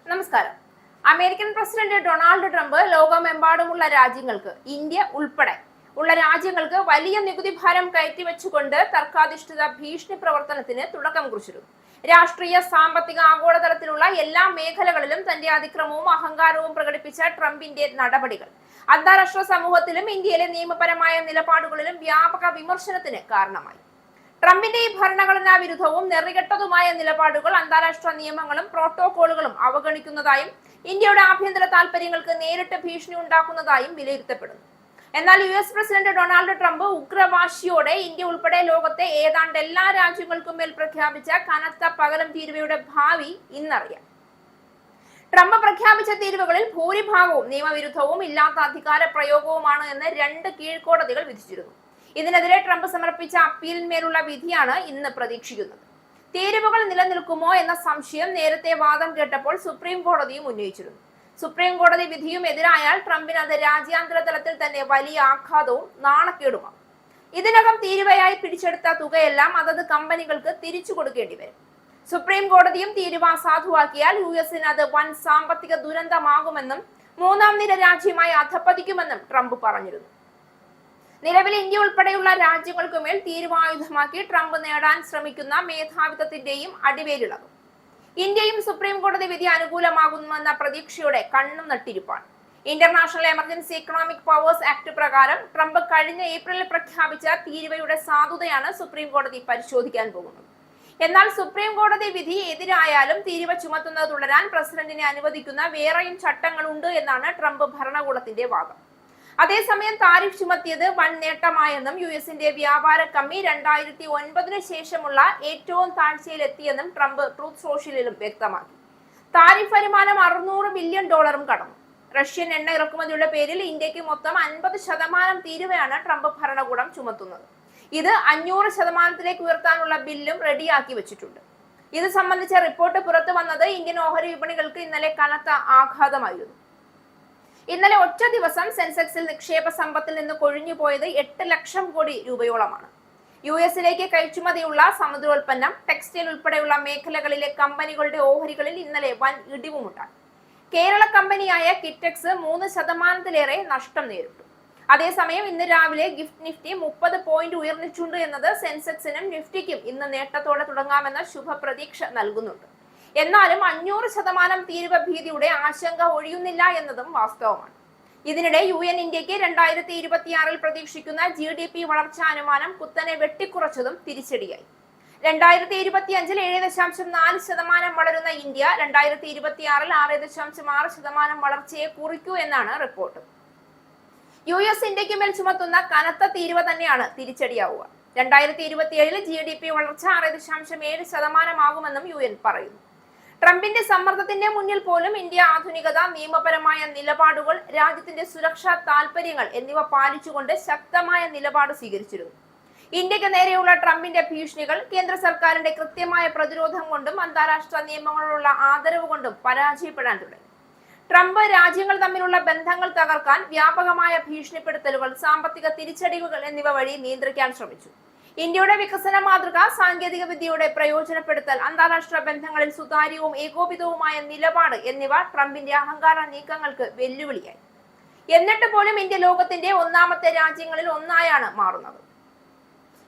നമസ്കാരം. American president Donald Trump ലോകമെമ്പാടുമുള്ള രാജ്യങ്ങൾക്ക്, ഇന്ത്യ ഉൾപ്പെടെ ഉള്ള രാജ്യങ്ങൾക്ക് വലിയ നികുതി ഭാരം കയറ്റിവെച്ചുകൊണ്ട് തർക്കാധിഷ്ഠിത ഭീഷണി പ്രവർത്തനത്തിന് തുടക്കം കുറിച്ചിരുന്നു. രാഷ്ട്രീയ, സാമ്പത്തിക, ആഗോളതലത്തിലുള്ള എല്ലാ മേഖലകളിലും തന്റെ അതിക്രമവും അഹങ്കാരവും പ്രകടിപ്പിച്ച ട്രംപിന്റെ നടപടികൾ അന്താരാഷ്ട്ര സമൂഹത്തിലും ഇന്ത്യയിലെ നിയമപരമായ നിലപാടുകളിലും വ്യാപക വിമർശനത്തിന് കാരണമായി. ട്രംപിന്റെ ഈ ഭരണഘടനാ വിരുദ്ധവും നെറികെട്ടതുമായ നിലപാടുകൾ അന്താരാഷ്ട്ര നിയമങ്ങളും പ്രോട്ടോകോളുകളും അവഗണിക്കുന്നതായും ഇന്ത്യയുടെ ആഭ്യന്തര താൽപര്യങ്ങൾക്ക് നേരിട്ട് ഭീഷണി ഉണ്ടാക്കുന്നതായും വിലയിരുത്തപ്പെടുന്നു. എന്നാൽ US പ്രസിഡന്റ് ഡൊണാൾഡ് ട്രംപ് ഉഗ്രവാശിയോടെ ഇന്ത്യ ഉൾപ്പെടെ ലോകത്തെ ഏതാണ്ട് എല്ലാ രാജ്യങ്ങൾക്കും മേൽ പ്രഖ്യാപിച്ച കനത്ത പകരം തീരുവയുടെ ഭാവി ഇന്നറിയാം. ട്രംപ് പ്രഖ്യാപിച്ച തീരുവകളിൽ ഭൂരിഭാഗവും നിയമവിരുദ്ധവും ഇല്ലാത്ത അധികാര പ്രയോഗവുമാണ് എന്ന് 2 കീഴ്ക്കോടതികൾ വിധിച്ചിരുന്നു. ഇതിനെതിരെ ട്രംപ് സമർപ്പിച്ച അപ്പീലിന്മേലുള്ള വിധിയാണ് ഇന്ന് പ്രതീക്ഷിക്കുന്നത്. തീരുവകൾ നിലനിൽക്കുമോ എന്ന സംശയം നേരത്തെ വാദം കേട്ടപ്പോൾ സുപ്രീം കോടതിയും ഉന്നയിച്ചിരുന്നു. സുപ്രീം കോടതി വിധിയും എതിരായാൽ ട്രംപിന് അത് രാജ്യാന്തര തലത്തിൽ തന്നെ വലിയ ആഘാതവും നാണക്കേടുമാണ്. ഇതിനകം തീരുവയായി പിടിച്ചെടുത്ത തുകയെല്ലാം അതത് കമ്പനികൾക്ക് തിരിച്ചു കൊടുക്കേണ്ടി വരും. സുപ്രീം കോടതിയും തീരുവ അസാധുവാക്കിയാൽ US-ന് അത് വൻ സാമ്പത്തിക ദുരന്തമാകുമെന്നും 3ാം നിര രാജ്യമായി അധപ്പതിക്കുമെന്നും ട്രംപ് പറഞ്ഞിരുന്നു. നിലവിൽ ഇന്ത്യ ഉൾപ്പെടെയുള്ള രാജ്യങ്ങൾക്കുമേൽ തീരുവായുധമാക്കി ട്രംപ് നേടാൻ ശ്രമിക്കുന്ന മേധാവിത്വത്തിന്റെയും അടിവേരിളകും. ഇന്ത്യയും സുപ്രീം കോടതി വിധി അനുകൂലമാകുമെന്ന പ്രതീക്ഷയോടെ കണ്ണും നട്ടിരിപ്പാണ്. International emergency economic powers act പ്രകാരം ട്രംപ് കഴിഞ്ഞ ഏപ്രിലിൽ പ്രഖ്യാപിച്ച തീരുവയുടെ സാധുതയാണ് സുപ്രീം കോടതി പരിശോധിക്കാൻ പോകുന്നത്. എന്നാൽ സുപ്രീം കോടതി വിധി എതിരായാലും തീരുവ ചുമത്തുന്നത് തുടരാൻ പ്രസിഡന്റിനെ അനുവദിക്കുന്ന വേറെയും ചട്ടങ്ങളുണ്ട് എന്നാണ് ട്രംപ് ഭരണകൂടത്തിന്റെ വാദം. അതേസമയം താരിഫ് ചുമത്തിയത് വൻ നേട്ടമായെന്നും US-ന്റെ വ്യാപാര കമ്മി 2009 ശേഷമുള്ള ഏറ്റവും താഴ്ചയിലെത്തിയെന്നും ട്രംപ് ട്രൂത്ത് സോഷ്യലിലും വ്യക്തമാക്കി. താരിഫ് വരുമാനം $600 ബില്യൺ കടന്നു. റഷ്യൻ എണ്ണ ഇറക്കുമതിയുടെ പേരിൽ ഇന്ത്യക്ക് മൊത്തം 50% തീരുവയാണ് ട്രംപ് ഭരണകൂടം ചുമത്തുന്നത്. ഇത് 500% ഉയർത്താനുള്ള ബില്ലും റെഡിയാക്കി വെച്ചിട്ടുണ്ട്. ഇത് സംബന്ധിച്ച റിപ്പോർട്ട് പുറത്തു വന്നത് ഇന്ത്യൻ ഓഹരി വിപണികൾക്ക് ഇന്നലെ കനത്ത ആഘാതമായിരുന്നു. ഇന്നലെ ഒറ്റ ദിവസം സെൻസെക്സിൽ നിക്ഷേപ സമ്പത്തിൽ നിന്ന് കൊഴിഞ്ഞുപോയത് 8 ലക്ഷം കോടി രൂപയോളമാണ്. US-ലേക്ക് കയറ്റുമതിയുള്ള സമുദ്രോൽപ്പന്നം, ടെക്സ്റ്റൈൽ ഉൾപ്പെടെയുള്ള മേഖലകളിലെ കമ്പനികളുടെ ഓഹരികളിൽ ഇന്നലെ വൻ ഇടിവുമുണ്ടായി. കേരള കമ്പനിയായ കിറ്റെക്സ് 3% നഷ്ടം നേരിട്ടു. അതേസമയം ഇന്ന് രാവിലെ ഗിഫ്റ്റ് നിഫ്റ്റി 30 പോയിന്റ് ഉയർന്നിട്ടുണ്ട് എന്നത് സെൻസെക്സിനും നിഫ്റ്റിക്കും ഇന്ന് നേട്ടത്തോടെ തുടങ്ങാമെന്ന ശുഭപ്രതീക്ഷ നൽകുന്നുണ്ട്. എന്നാലും 500% തീരുവ ഭീതിയുടെ ആശങ്ക ഒഴിയുന്നില്ല എന്നതും വാസ്തവമാണ്. ഇതിനിടെ UN ഇന്ത്യക്ക് 2026 പ്രതീക്ഷിക്കുന്ന GDP വളർച്ചാ അനുമാനം കുത്തനെ വെട്ടിക്കുറച്ചതും തിരിച്ചടിയായി. 2025 7.4% വളരുന്ന ഇന്ത്യ 2026 6.6% വളർച്ചയെ കുറിക്കൂ എന്നാണ് റിപ്പോർട്ട്. US ഇന്ത്യക്ക് മേൽ ചുമത്തുന്ന കനത്ത തീരുവ തന്നെയാണ് തിരിച്ചടിയാവുക. 2027 GDP വളർച്ച 6.7% ആകുമെന്നും UN പറയുന്നു. ട്രംപിന്റെ സമ്മർദ്ദത്തിന്റെ മുന്നിൽ പോലും ഇന്ത്യ ആധുനികത, നിയമപരമായ നിലപാടുകൾ, രാജ്യത്തിന്റെ സുരക്ഷാ താൽപര്യങ്ങൾ എന്നിവ പാലിച്ചുകൊണ്ട് ശക്തമായ നിലപാട് സ്വീകരിച്ചിരുന്നു. ഇന്ത്യക്ക് നേരെയുള്ള ട്രംപിന്റെ ഭീഷണികൾ കേന്ദ്ര സർക്കാരിന്റെ കൃത്യമായ പ്രതിരോധം കൊണ്ടും അന്താരാഷ്ട്ര നിയമങ്ങളോടുള്ള ആദരവ് കൊണ്ടും പരാജയപ്പെടാൻ തുടങ്ങി. ട്രംപ് രാജ്യങ്ങൾ തമ്മിലുള്ള ബന്ധങ്ങൾ തകർക്കാൻ വ്യാപകമായ ഭീഷണിപ്പെടുത്തലുകൾ, സാമ്പത്തിക തിരിച്ചടിവുകൾ എന്നിവ വഴി നിയന്ത്രിക്കാൻ ശ്രമിച്ചു. ഇന്ത്യയുടെ വികസന മാതൃക, സാങ്കേതിക വിദ്യയുടെ പ്രയോജനപ്പെടുത്തൽ, അന്താരാഷ്ട്ര ബന്ധങ്ങളിൽ സുതാര്യവും ഏകോപിതവുമായ നിലപാട് എന്നിവ ട്രംപിന്റെ അഹങ്കാര നീക്കങ്ങൾക്ക് വെല്ലുവിളിയായി. എന്നിട്ട് പോലും ഇന്ത്യ ലോകത്തിന്റെ 1ാമത്തെ രാജ്യങ്ങളിൽ ഒന്നായാണ് മാറുന്നത്.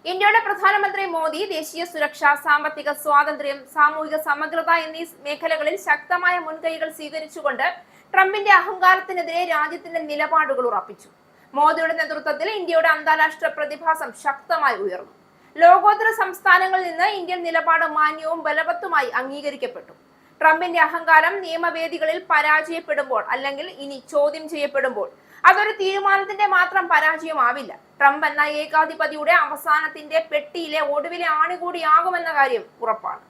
ഇന്ത്യയുടെ പ്രധാനമന്ത്രി മോദി ദേശീയ സുരക്ഷ, സാമ്പത്തിക സ്വാതന്ത്ര്യം, സാമൂഹിക സമഗ്രത എന്നീ മേഖലകളിൽ ശക്തമായ മുൻകൈകൾ സ്വീകരിച്ചുകൊണ്ട് ട്രംപിന്റെ അഹങ്കാരത്തിനെതിരെ രാജ്യത്തിന്റെ നിലപാടുകൾ ഉറപ്പിച്ചു. മോദിയുടെ നേതൃത്വത്തിൽ ഇന്ത്യയുടെ അന്താരാഷ്ട്ര പ്രതിഭാസം ശക്തമായി ഉയർന്നു. ലോകോത്തര സംസ്ഥാനങ്ങളിൽ നിന്ന് ഇന്ത്യൻ നിലപാട് മാന്യവും ബലവത്തുമായി അംഗീകരിക്കപ്പെട്ടു. ട്രംപിന്റെ അഹങ്കാരം നിയമവേദികളിൽ പരാജയപ്പെടുമ്പോൾ, അല്ലെങ്കിൽ ഇനി ചോദ്യം ചെയ്യപ്പെടുമ്പോൾ, അതൊരു തീരുമാനത്തിന്റെ മാത്രം പരാജയമാവില്ല. ട്രംപ് എന്ന ഏകാധിപതിയുടെ അവസാനത്തിന്റെ പെട്ടിയിലെ ഒടുവിലെ ആണികൂടിയാകുമെന്ന കാര്യം ഉറപ്പാണ്.